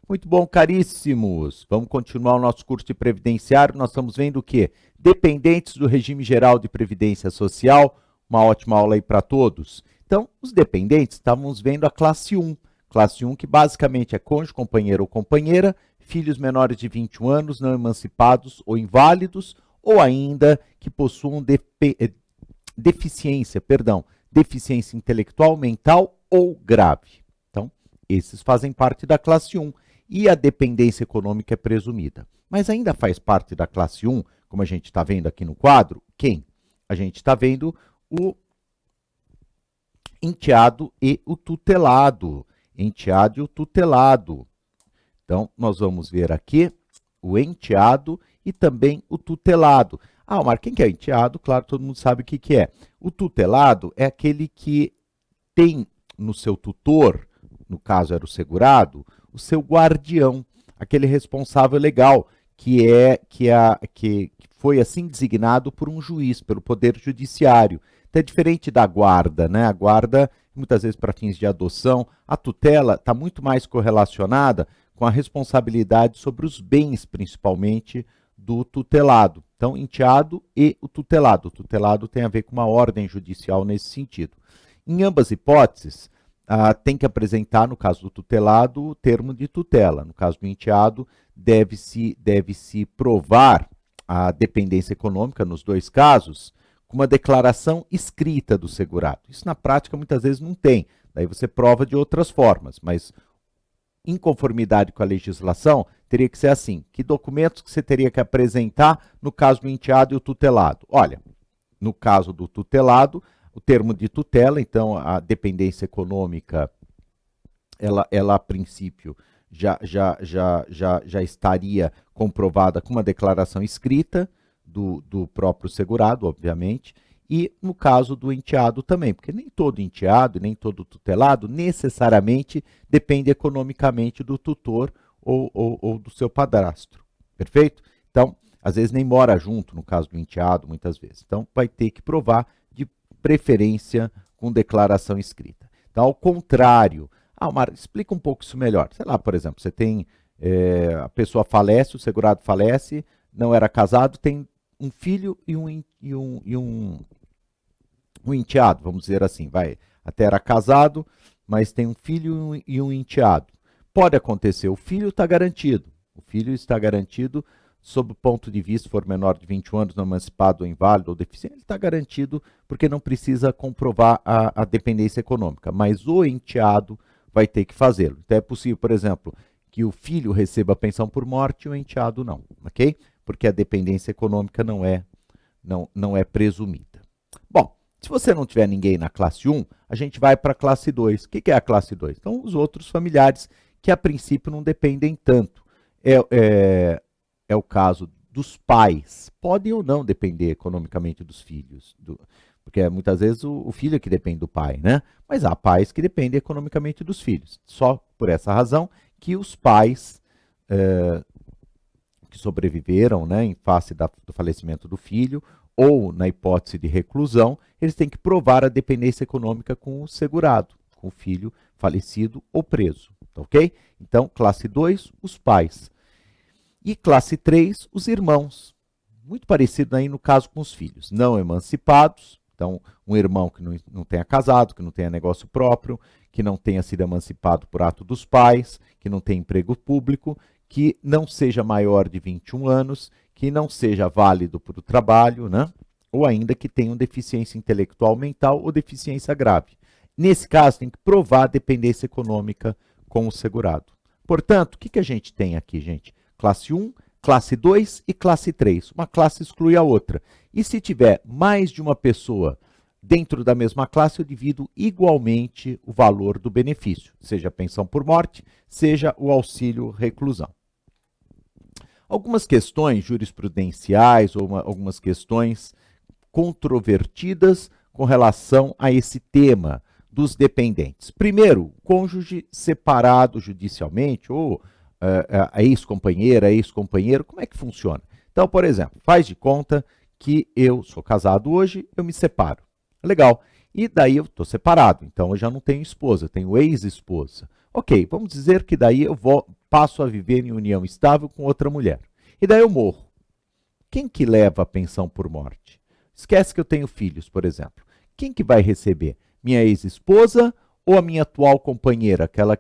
Muito bom, caríssimos. Vamos continuar o nosso curso de previdenciário. Nós estamos vendo o quê? Dependentes do regime geral de previdência social. Uma ótima aula aí para todos. Então, os dependentes, estávamos vendo a classe 1. Classe 1 que basicamente é cônjuge, companheiro ou companheira, filhos menores de 21 anos, não emancipados ou inválidos, ou ainda que possuam deficiência intelectual, mental ou grave. Então, esses fazem parte da classe 1 e a dependência econômica é presumida. Mas ainda faz parte da classe 1, como a gente está vendo aqui no quadro, quem? A gente está vendo o enteado e o tutelado. Enteado e o tutelado. Então, nós vamos ver aqui o enteado e também o tutelado. Ah, Omar, quem que é enteado? Claro, todo mundo sabe o que que é. O tutelado é aquele que tem no seu tutor, no caso era o segurado, o seu guardião, aquele responsável legal, que foi assim designado por um juiz, pelo Poder Judiciário. Então é diferente da guarda, né? A guarda, muitas vezes para fins de adoção, a tutela está muito mais correlacionada com a responsabilidade sobre os bens, principalmente, do tutelado. Então, enteado e o tutelado. O tutelado tem a ver com uma ordem judicial nesse sentido. Em ambas hipóteses, tem que apresentar, no caso do tutelado, o termo de tutela. No caso do enteado, deve-se provar a dependência econômica, nos dois casos, com uma declaração escrita do segurado. Isso, na prática, muitas vezes não tem. Daí você prova de outras formas, mas em conformidade com a legislação, teria que ser assim. Que documentos que você teria que apresentar no caso do enteado e o tutelado? Olha, no caso do tutelado, o termo de tutela, então a dependência econômica, ela a princípio já estaria comprovada com uma declaração escrita do próprio segurado, obviamente, e no caso do enteado também, porque nem todo enteado e nem todo tutelado necessariamente depende economicamente do tutor ou do seu padrasto, perfeito? Então, às vezes nem mora junto, no caso do enteado, muitas vezes. Então, vai ter que provar de preferência com declaração escrita. Então, ao contrário, Omar, explica um pouco isso melhor. Sei lá, por exemplo, você tem, a pessoa falece, o segurado falece, não era casado, tem um filho e um enteado, vamos dizer assim, vai, até era casado, mas tem um filho e um enteado. Pode acontecer, o filho está garantido, sob o ponto de vista, se for menor de 21 anos, não emancipado, ou inválido ou deficiente, ele está garantido porque não precisa comprovar a dependência econômica, mas o enteado vai ter que fazê-lo. Então é possível, por exemplo, que o filho receba a pensão por morte e o enteado não, ok? Porque a dependência econômica não é presumida. Bom, se você não tiver ninguém na classe 1, a gente vai para a classe 2. O que é a classe 2? Então, os outros familiares que a princípio não dependem tanto. É o caso dos pais. Podem ou não depender economicamente dos filhos, porque muitas vezes o filho é que depende do pai, né? Mas há pais que dependem economicamente dos filhos. Só por essa razão que os pais que sobreviveram, né, em face do falecimento do filho, ou na hipótese de reclusão, eles têm que provar a dependência econômica com o segurado, com o filho falecido ou preso, ok? Então, classe 2, os pais. E classe 3, os irmãos. Muito parecido aí no caso com os filhos. Não emancipados, então um irmão que não tenha casado, que não tenha negócio próprio, que não tenha sido emancipado por ato dos pais, que não tenha emprego público, que não seja maior de 21 anos, que não seja válido para o trabalho, né? Ou ainda que tenham deficiência intelectual, mental ou deficiência grave. Nesse caso, tem que provar a dependência econômica com o segurado. Portanto, o que a gente tem aqui, gente? Classe 1, classe 2 e classe 3. Uma classe exclui a outra. E se tiver mais de uma pessoa dentro da mesma classe, eu divido igualmente o valor do benefício, seja a pensão por morte, seja o auxílio reclusão. Algumas questões jurisprudenciais ou algumas questões controvertidas com relação a esse tema dos dependentes. Primeiro, cônjuge separado judicialmente ou a ex-companheira, ex-companheiro, como é que funciona? Então, por exemplo, faz de conta que eu sou casado hoje, eu me separo. Legal. E daí eu estou separado, então eu já não tenho esposa, eu tenho ex-esposa. Ok, vamos dizer que daí eu passo a viver em união estável com outra mulher. E daí eu morro. Quem que leva a pensão por morte? Esquece que eu tenho filhos, por exemplo. Quem que vai receber? Minha ex-esposa ou a minha atual companheira, aquela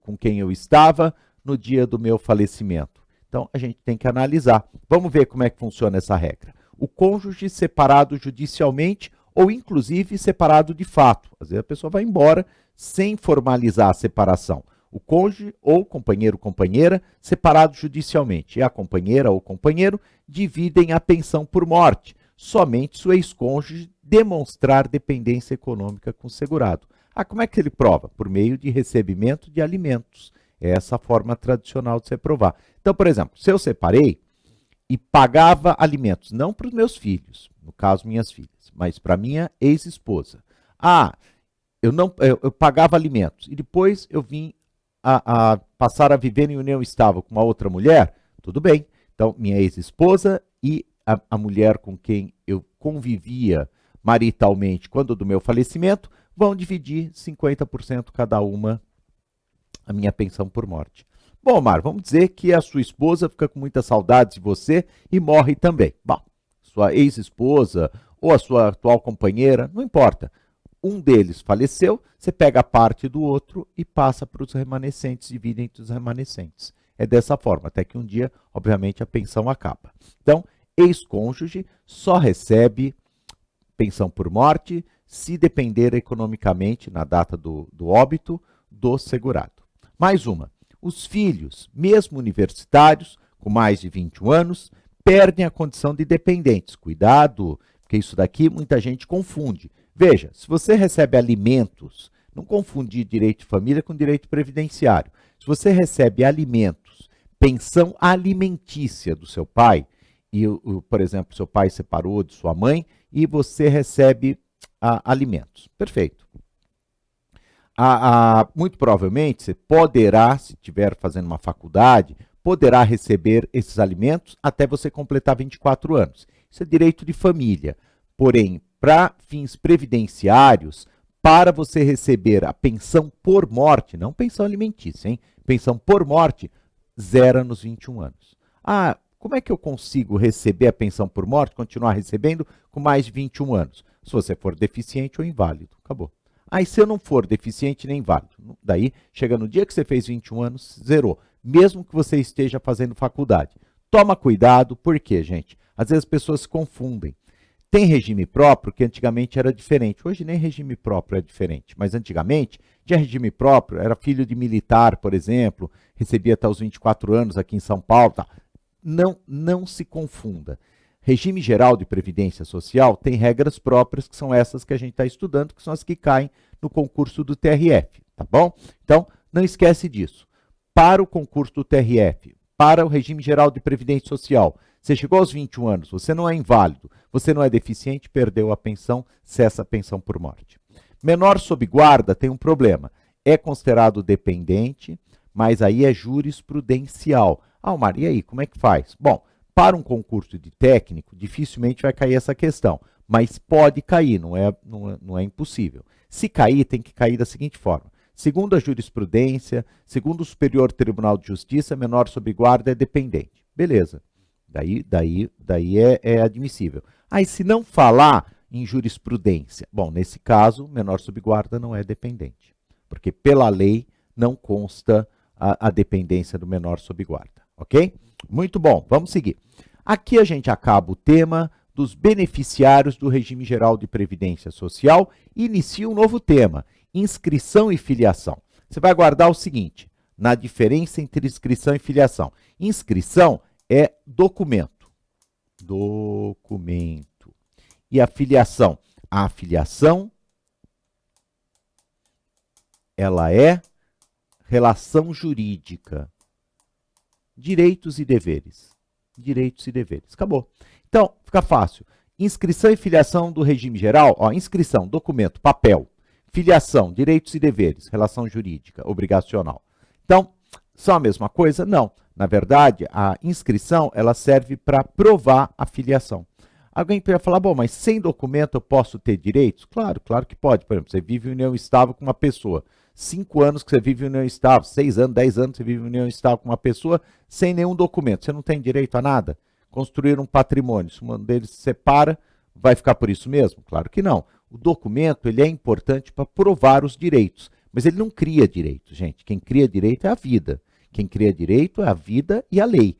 com quem eu estava no dia do meu falecimento? Então, a gente tem que analisar. Vamos ver como é que funciona essa regra. O cônjuge separado judicialmente ou, inclusive, separado de fato. Às vezes a pessoa vai embora sem formalizar a separação. O cônjuge ou companheiro ou companheira separado judicialmente. E a companheira ou companheiro dividem a pensão por morte. Somente se o ex-cônjuge demonstrar dependência econômica com o segurado. Como é que ele prova? Por meio de recebimento de alimentos. É essa a forma tradicional de se provar. Então, por exemplo, se eu separei e pagava alimentos, não para os meus filhos, no caso minhas filhas, mas para minha ex-esposa. Eu pagava alimentos e depois eu vim a passar a viver em união estável com uma outra mulher, tudo bem. Então, minha ex-esposa e a mulher com quem eu convivia maritalmente quando do meu falecimento vão dividir 50% cada uma a minha pensão por morte. Bom, Mar, vamos dizer que a sua esposa fica com muita saudade de você e morre também. Bom, sua ex-esposa ou a sua atual companheira, não importa. Um deles faleceu, você pega a parte do outro e passa para os remanescentes, divide entre os remanescentes. É dessa forma, até que um dia, obviamente, a pensão acaba. Então, ex-cônjuge só recebe pensão por morte se depender economicamente, na data do óbito, do segurado. Mais uma. Os filhos, mesmo universitários, com mais de 21 anos, perdem a condição de dependentes. Cuidado, porque isso daqui muita gente confunde. Veja, se você recebe alimentos, não confundir direito de família com direito previdenciário. Se você recebe alimentos, pensão alimentícia do seu pai, e, por exemplo, seu pai separou de sua mãe e você recebe alimentos. Perfeito. Muito provavelmente você poderá, se estiver fazendo uma faculdade, poderá receber esses alimentos até você completar 24 anos. Isso é direito de família. Porém, para fins previdenciários, para você receber a pensão por morte, não pensão alimentícia, hein? Pensão por morte, zera nos 21 anos. Como é que eu consigo receber a pensão por morte, continuar recebendo com mais de 21 anos? Se você for deficiente ou inválido. Acabou. E se eu não for deficiente nem inválido? Daí, chega no dia que você fez 21 anos, zerou. Mesmo que você esteja fazendo faculdade. Toma cuidado, por quê, gente? Às vezes as pessoas se confundem. Tem regime próprio, que antigamente era diferente. Hoje nem regime próprio é diferente, mas antigamente tinha regime próprio, era filho de militar, por exemplo, recebia até os 24 anos aqui em São Paulo. Tá. Não se confunda. Regime geral de previdência social tem regras próprias, que são essas que a gente está estudando, que são as que caem no concurso do TRF, tá bom? Então, não esquece disso. Para o concurso do TRF, para o regime geral de previdência social, você chegou aos 21 anos, você não é inválido, você não é deficiente, perdeu a pensão, cessa a pensão por morte. Menor sob guarda tem um problema. É considerado dependente, mas aí é jurisprudencial. Omar, e aí, como é que faz? Bom, para um concurso de técnico, dificilmente vai cair essa questão, mas pode cair, não é impossível. Se cair, tem que cair da seguinte forma. Segundo a jurisprudência, segundo o Superior Tribunal de Justiça, menor sob guarda é dependente. Beleza. Daí é admissível. Aí, se não falar em jurisprudência, bom, nesse caso, menor sob guarda não é dependente, porque pela lei não consta a dependência do menor sob guarda, ok? Muito bom, vamos seguir. Aqui a gente acaba o tema dos beneficiários do regime geral de previdência social e inicia um novo tema, inscrição e filiação. Você vai guardar o seguinte, na diferença entre inscrição e filiação. Inscrição é documento. Documento. E a filiação? A filiação, ela é relação jurídica. Direitos e deveres. Direitos e deveres. Acabou. Então, fica fácil. Inscrição e filiação do regime geral. Inscrição, documento, papel. Filiação, direitos e deveres. Relação jurídica, obrigacional. Então, são a mesma coisa? Não. Na verdade, a inscrição ela serve para provar a filiação. Alguém pode falar, bom, mas sem documento eu posso ter direitos? Claro que pode. Por exemplo, você vive em união estável com uma pessoa. 5 anos que você vive em união estável, 6 anos, 10 anos que você vive em união estável com uma pessoa sem nenhum documento. Você não tem direito a nada? Construir um patrimônio, se um deles se separa, vai ficar por isso mesmo? Claro que não. O documento ele é importante para provar os direitos, mas ele não cria direito, gente. Quem cria direito é a vida. Quem cria direito é a vida e a lei.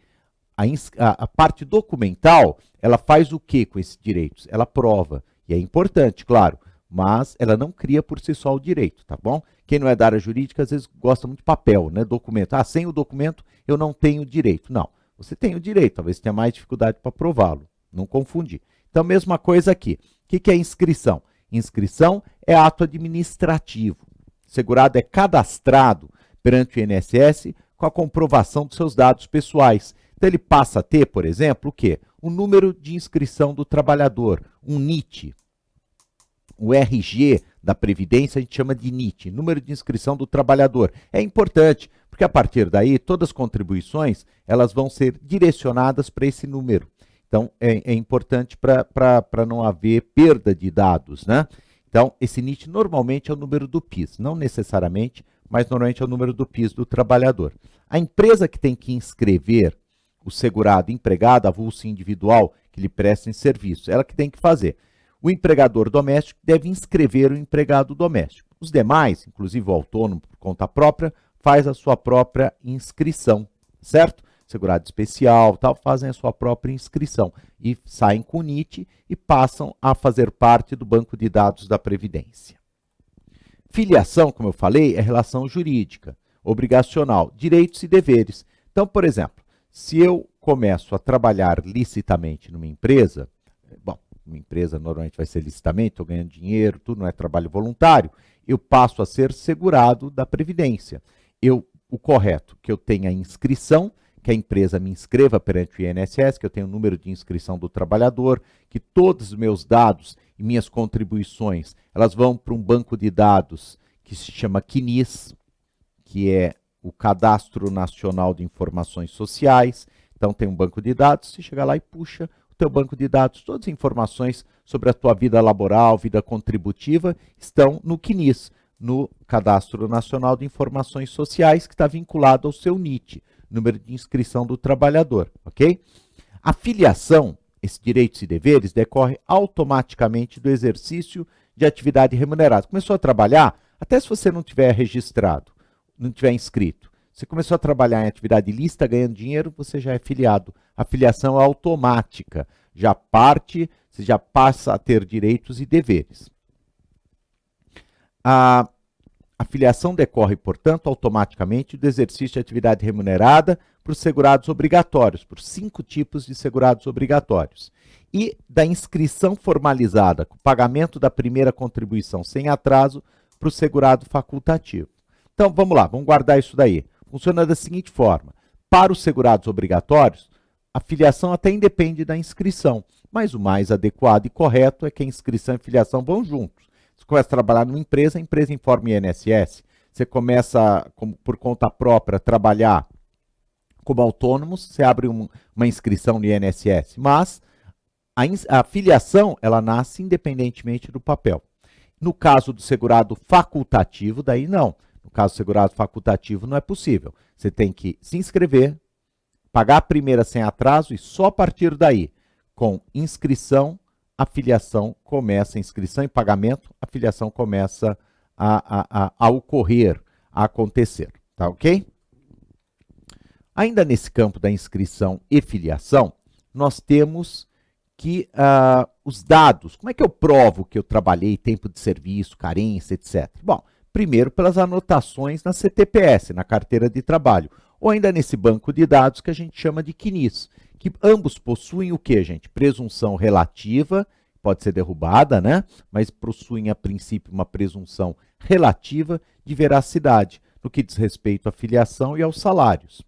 A parte documental, ela faz o que com esses direitos? Ela prova, e é importante, claro, mas ela não cria por si só o direito, tá bom? Quem não é da área jurídica, às vezes gosta muito de papel, né? Documento. Ah, sem o documento eu não tenho direito. Não, você tem o direito, talvez tenha mais dificuldade para prová-lo. Não confundir. Então, mesma coisa aqui. O que é inscrição? Inscrição é ato administrativo. O segurado é cadastrado perante o INSS com a comprovação dos seus dados pessoais. Então, ele passa a ter, por exemplo, o quê? O número de inscrição do trabalhador, um NIT. O RG da Previdência a gente chama de NIT, número de inscrição do trabalhador. É importante, porque a partir daí, todas as contribuições elas vão ser direcionadas para esse número. Então, é importante para não haver perda de dados, né? Então, esse NIT normalmente é o número do PIS, não necessariamente, mas normalmente é o número do PIS do trabalhador. A empresa que tem que inscrever o segurado empregado, avulso individual, que lhe prestem serviço, ela que tem que fazer. O empregador doméstico deve inscrever o empregado doméstico. Os demais, inclusive o autônomo por conta própria, faz a sua própria inscrição, certo? Segurado especial, tal, fazem a sua própria inscrição e saem com o NIT e passam a fazer parte do banco de dados da Previdência. Filiação, como eu falei, é relação jurídica, obrigacional, direitos e deveres. Então, por exemplo, se eu começo a trabalhar licitamente numa empresa, bom, uma empresa normalmente vai ser licitamente, estou ganhando dinheiro, tudo não é trabalho voluntário, eu passo a ser segurado da Previdência. O correto, que eu tenha inscrição, que a empresa me inscreva perante o INSS, que eu tenha o número de inscrição do trabalhador, que todos os meus dados e minhas contribuições, elas vão para um banco de dados que se chama CNIS, que é o Cadastro Nacional de Informações Sociais. Então tem um banco de dados, você chega lá e puxa o teu banco de dados, todas as informações sobre a tua vida laboral, vida contributiva, estão no CNIS, no Cadastro Nacional de Informações Sociais, que está vinculado ao seu NIT, número de inscrição do trabalhador, ok? A filiação, esses direitos e deveres, decorre automaticamente do exercício de atividade remunerada. Começou a trabalhar, até se você não tiver registrado, não tiver inscrito, você começou a trabalhar em atividade ilícita, ganhando dinheiro, você já é filiado. A filiação é automática, você já passa a ter direitos e deveres. A filiação decorre, portanto, automaticamente do exercício de atividade remunerada para os segurados obrigatórios, por 5 tipos de segurados obrigatórios, e da inscrição formalizada, com o pagamento da primeira contribuição sem atraso para o segurado facultativo. Então, vamos lá, vamos guardar isso daí. Funciona da seguinte forma: para os segurados obrigatórios, a filiação até independe da inscrição, mas o mais adequado e correto é que a inscrição e filiação vão juntos. Você começa a trabalhar numa empresa, a empresa informa o INSS, você começa, por conta própria, a trabalhar como autônomo, você abre uma inscrição no INSS, mas a filiação, ela nasce independentemente do papel. No caso do segurado facultativo, daí não. No caso do segurado facultativo, não é possível. Você tem que se inscrever, pagar a primeira sem atraso e só a partir daí, com inscrição, a filiação começa, inscrição e pagamento, a filiação começa a ocorrer, a acontecer, tá ok? Ainda nesse campo da inscrição e filiação, nós temos que os dados, como é que eu provo que eu trabalhei, tempo de serviço, carência, etc. Bom, primeiro pelas anotações na CTPS, na carteira de trabalho, ou ainda nesse banco de dados que a gente chama de CNIS, que ambos possuem o que, gente? Presunção relativa, pode ser derrubada, né? Mas possuem a princípio uma presunção relativa de veracidade, no que diz respeito à filiação e aos salários.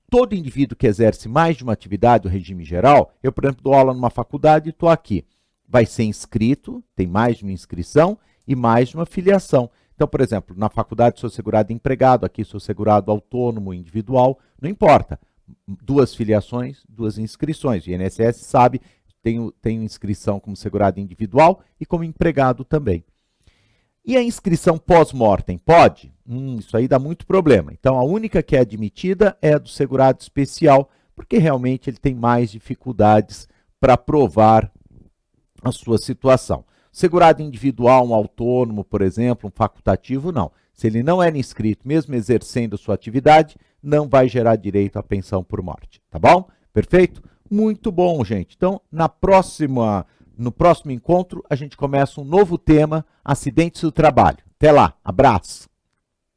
Todo indivíduo que exerce mais de uma atividade do regime geral, eu, por exemplo, dou aula numa faculdade e estou aqui, vai ser inscrito, tem mais de uma inscrição e mais de uma filiação. Então, por exemplo, na faculdade sou segurado empregado, aqui sou segurado autônomo, individual, não importa. 2 filiações, 2 inscrições. O INSS sabe, tenho inscrição como segurado individual e como empregado também. E a inscrição pós-mortem, pode? Isso aí dá muito problema. Então, a única que é admitida é a do segurado especial, porque realmente ele tem mais dificuldades para provar a sua situação. Segurado individual, um autônomo, por exemplo, um facultativo, não. Se ele não era inscrito, mesmo exercendo sua atividade, não vai gerar direito à pensão por morte, tá bom? Perfeito? Muito bom, gente. Então, no próximo encontro, a gente começa um novo tema, acidentes do trabalho. Até lá, abraço!